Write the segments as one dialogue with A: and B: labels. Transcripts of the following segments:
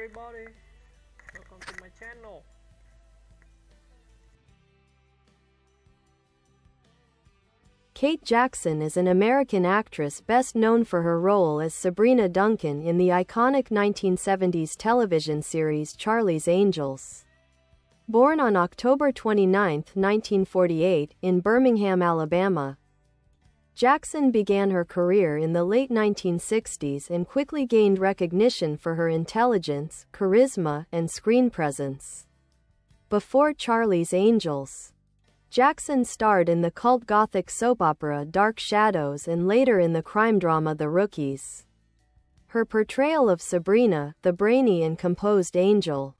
A: everybody, welcome to my channel.
B: Kate Jackson is an American actress best known for her role as Sabrina Duncan in the iconic 1970s television series Charlie's Angels. Born on October 29, 1948, in Birmingham, Alabama, Jackson began her career in the late 1960s and quickly gained recognition for her intelligence, charisma, and screen presence. Before Charlie's Angels, Jackson starred in the cult gothic soap opera Dark Shadows and later in the crime drama The Rookies. Her portrayal of Sabrina, the brainy and composed angel,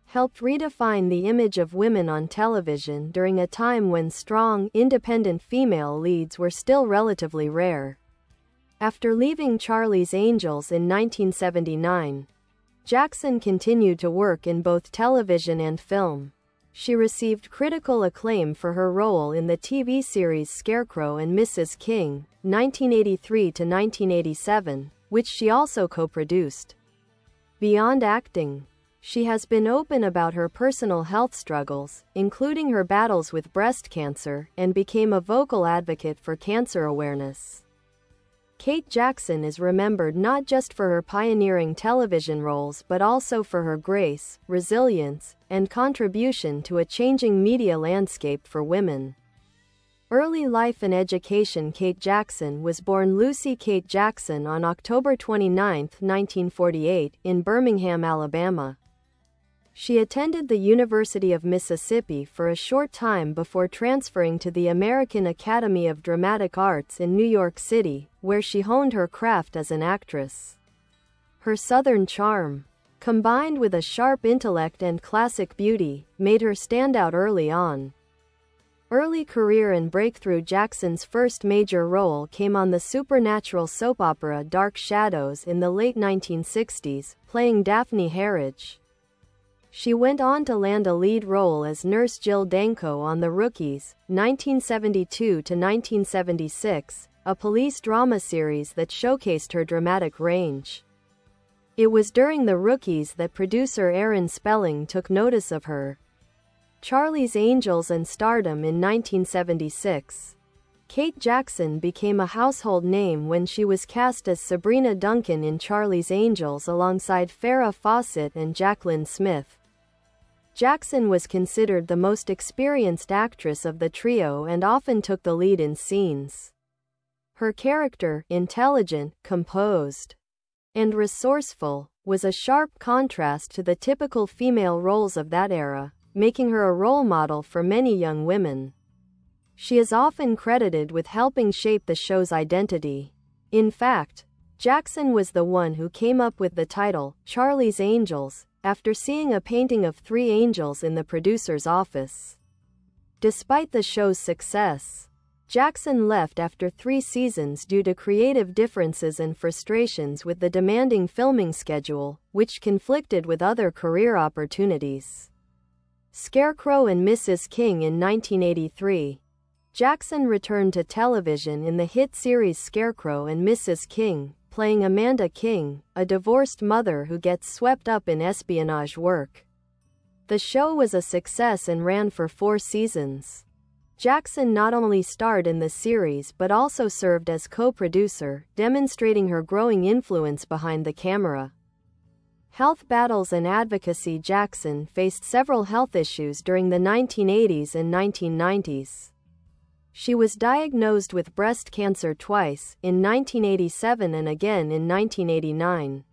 B: helped redefine the image of women on television during a time when strong, independent female leads were still relatively rare. After leaving Charlie's Angels in 1979, Jackson continued to work in both television and film. She received critical acclaim for her role in the TV series Scarecrow and Mrs. King, 1983 to 1987, which she also co-produced. Beyond acting, she has been open about her personal health struggles, including her battles with breast cancer, and became a vocal advocate for cancer awareness. Kate Jackson is remembered not just for her pioneering television roles but also for her grace, resilience, and contribution to a changing media landscape for women. Early life and education. Kate Jackson was born Lucy Kate Jackson on October 29, 1948, in Birmingham, Alabama. She attended the University of Mississippi for a short time before transferring to the American Academy of Dramatic Arts in New York City, where she honed her craft as an actress. Her Southern charm, combined with a sharp intellect and classic beauty, made her stand out early on. Early career and breakthrough. Jackson's first major role came on the supernatural soap opera Dark Shadows in the late 1960s, playing Daphne Harridge. She went on to land a lead role as Nurse Jill Danko on The Rookies, 1972 to 1976, a police drama series that showcased her dramatic range. It was during The Rookies that producer Aaron Spelling took notice of her. Charlie's Angels and stardom. In 1976, Kate Jackson became a household name when she was cast as Sabrina Duncan in Charlie's Angels alongside Farrah Fawcett and Jaclyn Smith. Jackson was considered the most experienced actress of the trio and often took the lead in scenes. Her character, intelligent, composed, and resourceful, was a sharp contrast to the typical female roles of that era, making her a role model for many young women. She is often credited with helping shape the show's identity. In fact, Jackson was the one who came up with the title, Charlie's Angels, after seeing a painting of three angels in the producer's office. Despite the show's success, Jackson left after 3 seasons due to creative differences and frustrations with the demanding filming schedule, which conflicted with other career opportunities. Scarecrow and Mrs. King. In 1983, Jackson returned to television in the hit series Scarecrow and Mrs. King, playing Amanda King, a divorced mother who gets swept up in espionage work. The show was a success and ran for 4 seasons. Jackson not only starred in the series but also served as co-producer, demonstrating her growing influence behind the camera. Health battles and advocacy. Jackson faced several health issues during the 1980s and 1990s. She was diagnosed with breast cancer twice, in 1987 and again in 1989,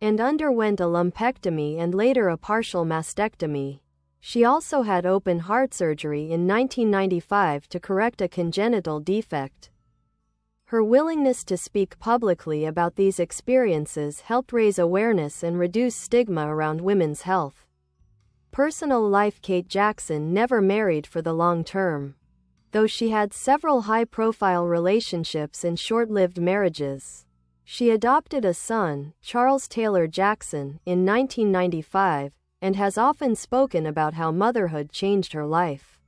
B: and underwent a lumpectomy and later a partial mastectomy. She also had open heart surgery in 1995 to correct a congenital defect. Her willingness to speak publicly about these experiences helped raise awareness and reduce stigma around women's health. Personal life. Kate Jackson never married for the long term, though she had several high-profile relationships and short-lived marriages. She adopted a son, Charles Taylor Jackson, in 1995, and has often spoken about how motherhood changed her life.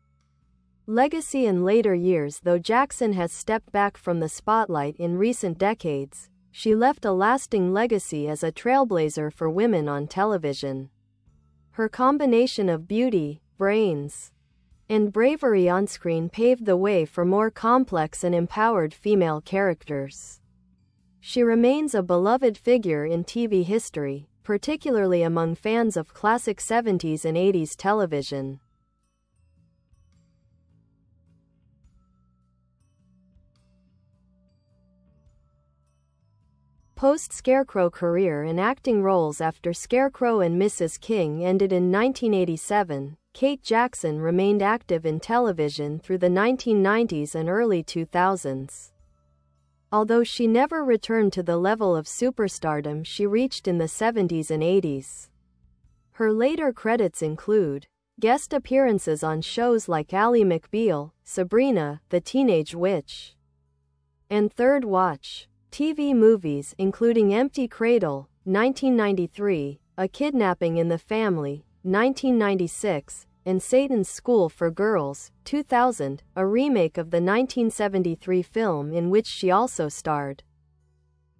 B: Legacy. In later years. Though Jackson has stepped back from the spotlight in recent decades, She left a lasting legacy as a trailblazer for women on television. Her combination of beauty, brains, and bravery on-screen paved the way for more complex and empowered female characters. She remains a beloved figure in TV history, particularly among fans of classic 70s and 80s television. Post-Scarecrow career and acting roles. After Scarecrow and Mrs. King ended in 1987, Kate Jackson remained active in television through the 1990s and early 2000s. Although she never returned to the level of superstardom she reached in the 70s and 80s. Her later credits include guest appearances on shows like Ally McBeal, Sabrina, the Teenage Witch, and Third Watch. TV movies including Empty Cradle, 1993, A Kidnapping in the Family, 1996, and Satan's School for Girls, 2000, a remake of the 1973 film in which she also starred.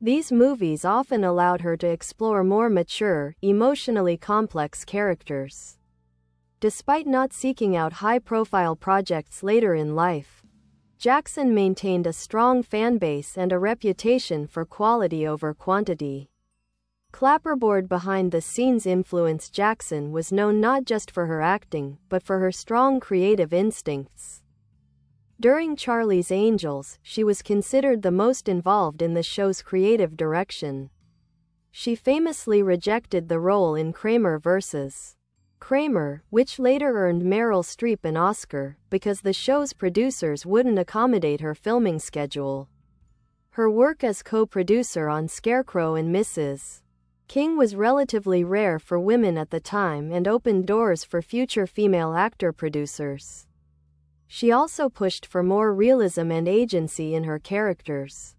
B: These movies often allowed her to explore more mature, emotionally complex characters. Despite not seeking out high-profile projects later in life, Jackson maintained a strong fanbase and a reputation for quality over quantity. Clapperboard behind-the-scenes influence. Jackson was known not just for her acting, but for her strong creative instincts. During Charlie's Angels, she was considered the most involved in the show's creative direction. She famously rejected the role in Kramer vs. Kramer, which later earned Meryl Streep an Oscar, because the show's producers wouldn't accommodate her filming schedule. Her work as co-producer on Scarecrow and Mrs. King was relatively rare for women at the time and opened doors for future female actor-producers. She also pushed for more realism and agency in her characters,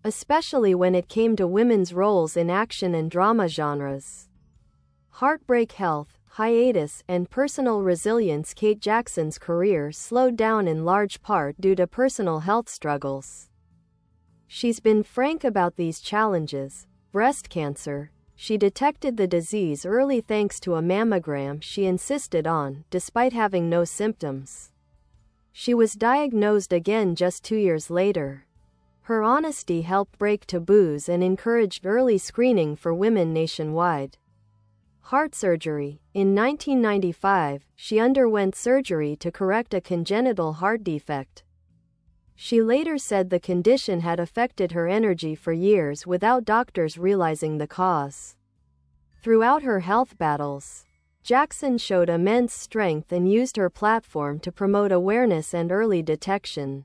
B: especially when it came to women's roles in action and drama genres. Heartbreak, health, hiatus, and personal resilience. Kate Jackson's career slowed down in large part due to personal health struggles. She's been frank about these challenges. Breast cancer. She detected the disease early thanks to a mammogram she insisted on, despite having no symptoms. She was diagnosed again just 2 years later. Her honesty helped break taboos and encouraged early screening for women nationwide. Heart surgery. In 1995, she underwent surgery to correct a congenital heart defect. She later said the condition had affected her energy for years without doctors realizing the cause. Throughout her health battles, Jackson showed immense strength and used her platform to promote awareness and early detection.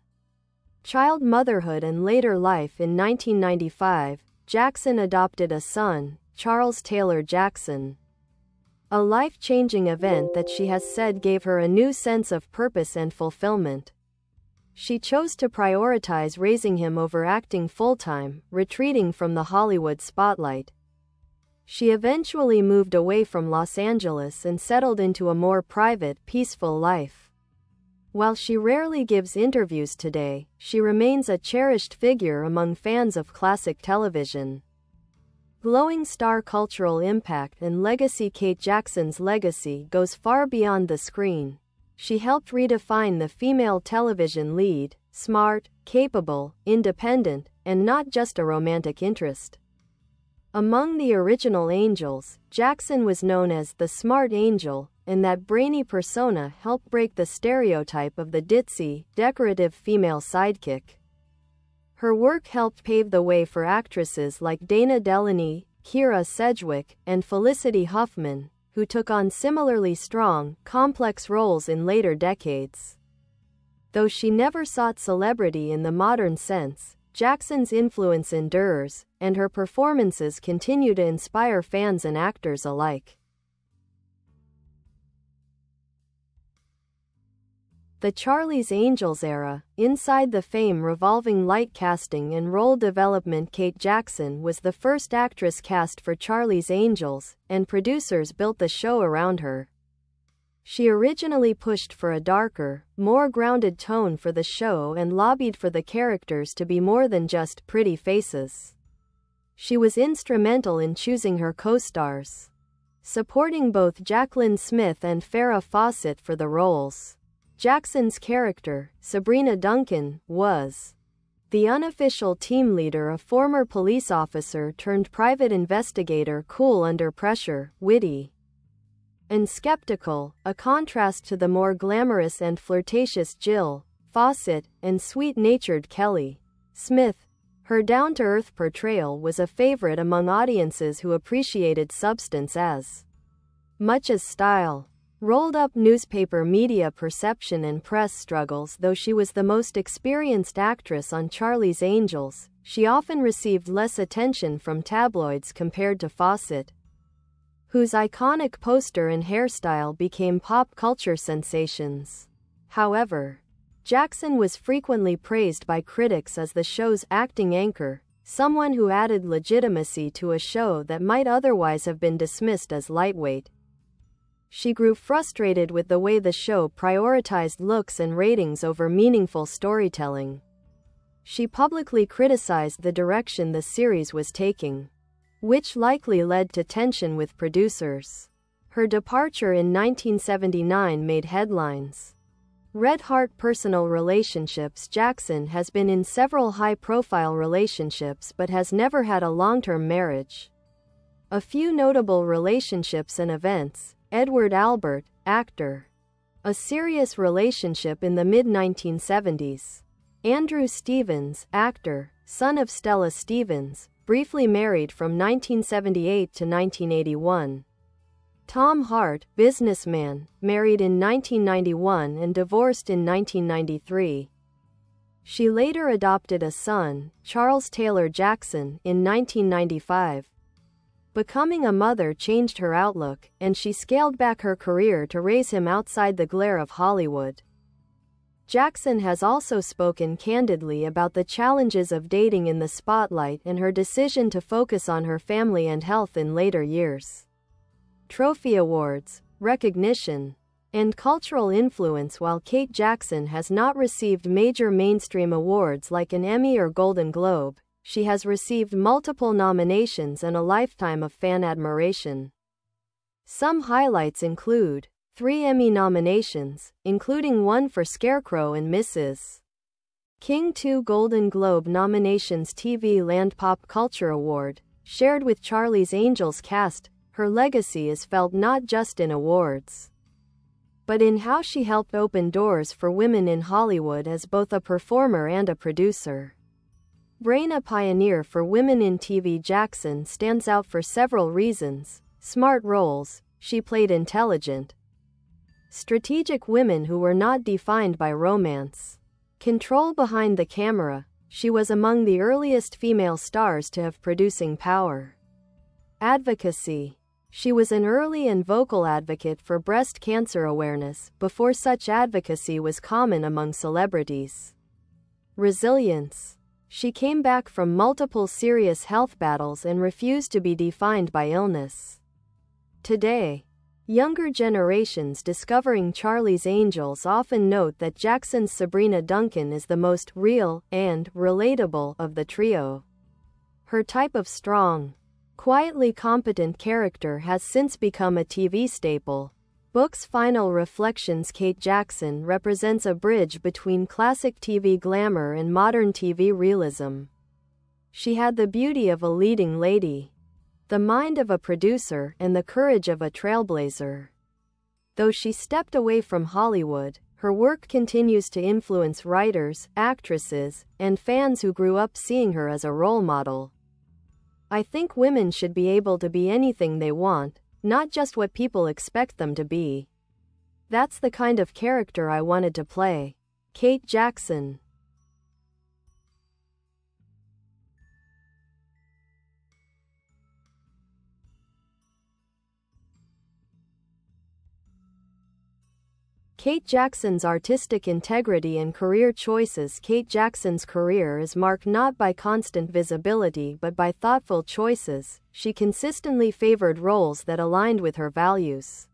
B: Child motherhood and later life. In 1995, Jackson adopted a son, Charles Taylor Jackson. A life-changing event that she has said gave her a new sense of purpose and fulfillment. She chose to prioritize raising him over acting full-time, retreating from the Hollywood spotlight. She eventually moved away from Los Angeles and settled into a more private, peaceful life. While she rarely gives interviews today, she remains a cherished figure among fans of classic television. Glowing star cultural impact and legacy. Kate Jackson's legacy goes far beyond the screen. She helped redefine the female television lead: smart, capable, independent, and not just a romantic interest. Among the original Angels, Jackson was known as the smart angel, and that brainy persona helped break the stereotype of the ditzy, decorative female sidekick. Her work helped pave the way for actresses like Dana Delany, Kyra Sedgwick, and Felicity Huffman, who took on similarly strong, complex roles in later decades. Though she never sought celebrity in the modern sense, Jackson's influence endures, and her performances continue to inspire fans and actors alike. The Charlie's Angels era. Inside the fame revolving light casting and role development. Kate Jackson was the first actress cast for Charlie's Angels, and producers built the show around her. She originally pushed for a darker, more grounded tone for the show and lobbied for the characters to be more than just pretty faces. She was instrumental in choosing her co-stars, supporting both Jaclyn Smith and Farrah Fawcett for the roles. Jackson's character, Sabrina Duncan, was the unofficial team leader, a former police officer turned private investigator, cool under pressure, witty and skeptical, a contrast to the more glamorous and flirtatious Jill Fawcett and sweet-natured Kelly Smith. Her down-to-earth portrayal was a favorite among audiences who appreciated substance as much as style. Rolled-up newspaper media perception and press struggles. Though she was the most experienced actress on Charlie's Angels, she often received less attention from tabloids compared to Fawcett, whose iconic poster and hairstyle became pop culture sensations. However, Jackson was frequently praised by critics as the show's acting anchor, someone who added legitimacy to a show that might otherwise have been dismissed as lightweight. She grew frustrated with the way the show prioritized looks and ratings over meaningful storytelling. She publicly criticized the direction the series was taking, which likely led to tension with producers. Her departure in 1979 made headlines. Red-heart personal relationships. Jackson has been in several high-profile relationships but has never had a long-term marriage. A few notable relationships and events: Edward Albert, actor. A serious relationship in the mid-1970s. Andrew Stevens, actor, son of Stella Stevens, briefly married from 1978 to 1981. Tom Hart, businessman, married in 1991 and divorced in 1993. She later adopted a son, Charles Taylor Jackson, in 1995. Becoming a mother changed her outlook, and she scaled back her career to raise him outside the glare of Hollywood. Jackson has also spoken candidly about the challenges of dating in the spotlight and her decision to focus on her family and health in later years. Trophy awards, recognition, and cultural influence. While Kate Jackson has not received major mainstream awards like an Emmy or Golden Globe, she has received multiple nominations and a lifetime of fan admiration. Some highlights include 3 Emmy nominations, including one for Scarecrow and Mrs. King, 2 Golden Globe nominations, TV Land Pop Culture Award, shared with Charlie's Angels cast. Her legacy is felt not just in awards, but in how she helped open doors for women in Hollywood as both a performer and a producer. A pioneer for women in TV, Jackson stands out for several reasons. Smart roles. She played intelligent, strategic women who were not defined by romance. Control behind the camera. She was among the earliest female stars to have producing power. Advocacy. She was an early and vocal advocate for breast cancer awareness, before such advocacy was common among celebrities. Resilience. She came back from multiple serious health battles and refused to be defined by illness. Today, younger generations discovering Charlie's Angels often note that Jackson's Sabrina Duncan is the most real and relatable of the trio. Her type of strong, quietly competent character has since become a TV staple. Book's Final Reflections. Kate Jackson represents a bridge between classic TV glamour and modern TV realism. She had the beauty of a leading lady, the mind of a producer, and the courage of a trailblazer. Though she stepped away from Hollywood, her work continues to influence writers, actresses, and fans who grew up seeing her as a role model. I think women should be able to be anything they want, not just what people expect them to be. That's the kind of character I wanted to play. Kate Jackson. Kate Jackson's artistic integrity and career choices. Kate Jackson's career is marked not by constant visibility but by thoughtful choices. She consistently favored roles that aligned with her values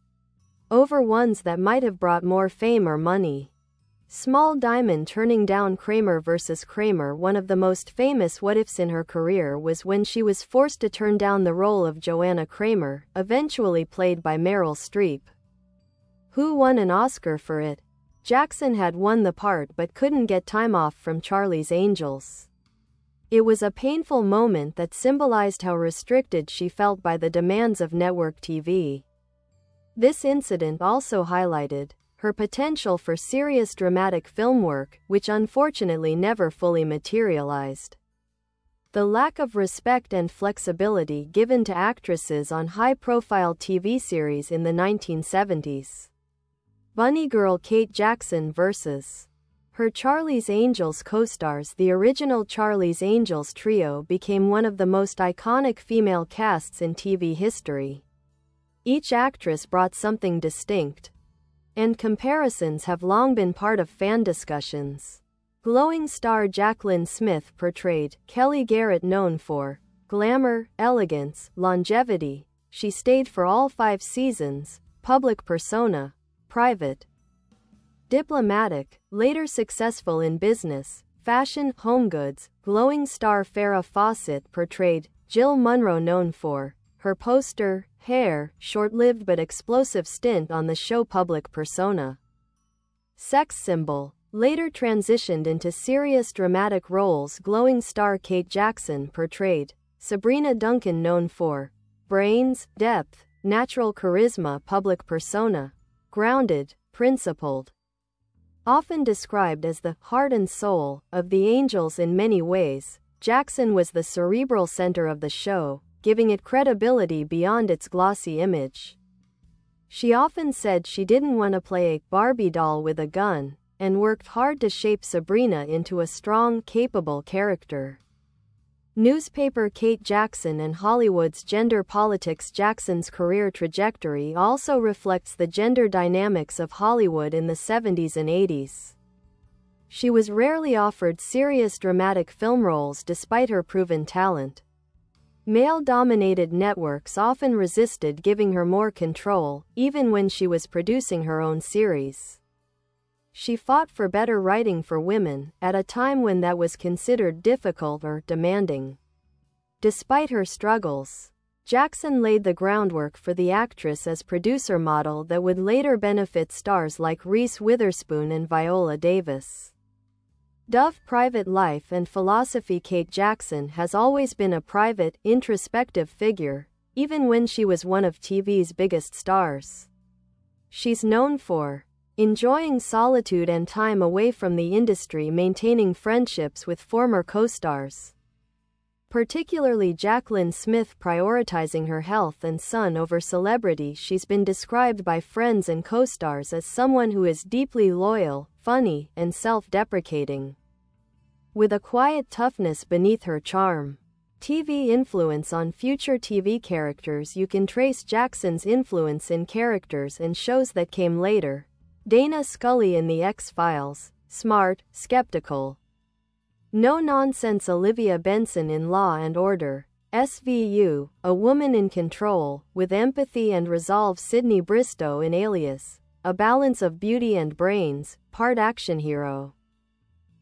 B: over ones that might have brought more fame or money. Small Diamond turning down Kramer vs. Kramer. One of the most famous what-ifs in her career was when she was forced to turn down the role of Joanna Kramer, eventually played by Meryl Streep, who won an Oscar for it. Jackson had won the part but couldn't get time off from Charlie's Angels. It was a painful moment that symbolized how restricted she felt by the demands of network TV. This incident also highlighted her potential for serious dramatic film work, which unfortunately never fully materialized. The lack of respect and flexibility given to actresses on high-profile TV series in the 1970s. Bunny Girl Kate Jackson vs. her Charlie's Angels co-stars. The original Charlie's Angels trio became one of the most iconic female casts in TV history. Each actress brought something distinct, and comparisons have long been part of fan discussions. Glowing star Jaclyn Smith portrayed Kelly Garrett, known for glamour, elegance, longevity. She stayed for all 5 seasons. Public persona, private, diplomatic, later successful in business, fashion, home goods. Glowing star Farrah Fawcett portrayed Jill Munroe, known for her poster, hair, short-lived but explosive stint on the show. Public persona, sex symbol, later transitioned into serious dramatic roles. Glowing star Kate Jackson portrayed Sabrina Duncan, known for brains, depth, natural charisma. Public persona, grounded, principled. Often described as the heart and soul of the Angels in many ways, Jackson was the cerebral center of the show, giving it credibility beyond its glossy image. She often said she didn't want to play a Barbie doll with a gun, and worked hard to shape Sabrina into a strong, capable character. Newspaper Kate Jackson and Hollywood's gender politics. Jackson's career trajectory also reflects the gender dynamics of Hollywood in the 70s and 80s. She was rarely offered serious dramatic film roles despite her proven talent. Male-dominated networks often resisted giving her more control, even when she was producing her own series. She fought for better writing for women, at a time when that was considered difficult or demanding. Despite her struggles, Jackson laid the groundwork for the actress as producer model that would later benefit stars like Reese Witherspoon and Viola Davis. Dubbed Private Life and Philosophy. Kate Jackson has always been a private, introspective figure, even when she was one of TV's biggest stars. She's known for enjoying solitude and time away from the industry, maintaining friendships with former co-stars, particularly Jaclyn Smith, prioritizing her health and son over celebrity. She's been described by friends and co-stars as someone who is deeply loyal, funny, and self-deprecating, with a quiet toughness beneath her charm. TV influence on future TV characters. You can trace Jackson's influence in characters and shows that came later. Dana Scully in The X-Files, smart, skeptical, no-nonsense. Olivia Benson in Law and Order, SVU, a woman in control, with empathy and resolve. Sydney Bristow in Alias, a balance of beauty and brains, part action hero,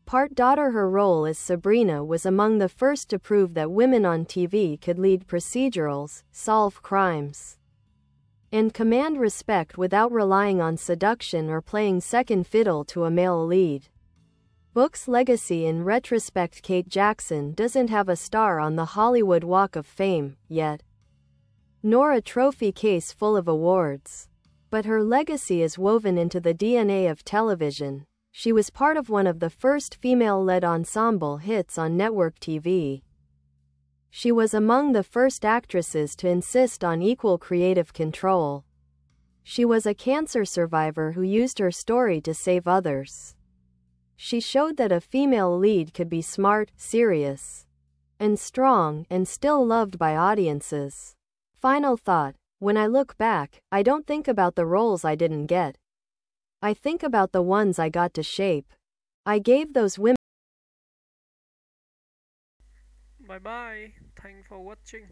B: part daughter. Her role as Sabrina was among the first to prove that women on TV could lead procedurals, solve crimes, and command respect without relying on seduction or playing second fiddle to a male lead. Book's legacy. In retrospect, Kate Jackson doesn't have a star on the Hollywood Walk of Fame yet, nor a trophy case full of awards. But her legacy is woven into the DNA of television. She was part of one of the first female-led ensemble hits on network TV. She was among the first actresses to insist on equal creative control. She was a cancer survivor who used her story to save others. She showed that a female lead could be smart, serious, and strong, and still loved by audiences. Final thought. When I look back, I don't think about the roles I didn't get. I think about the ones I got to shape. I gave those women.
A: Bye bye. Thanks for watching.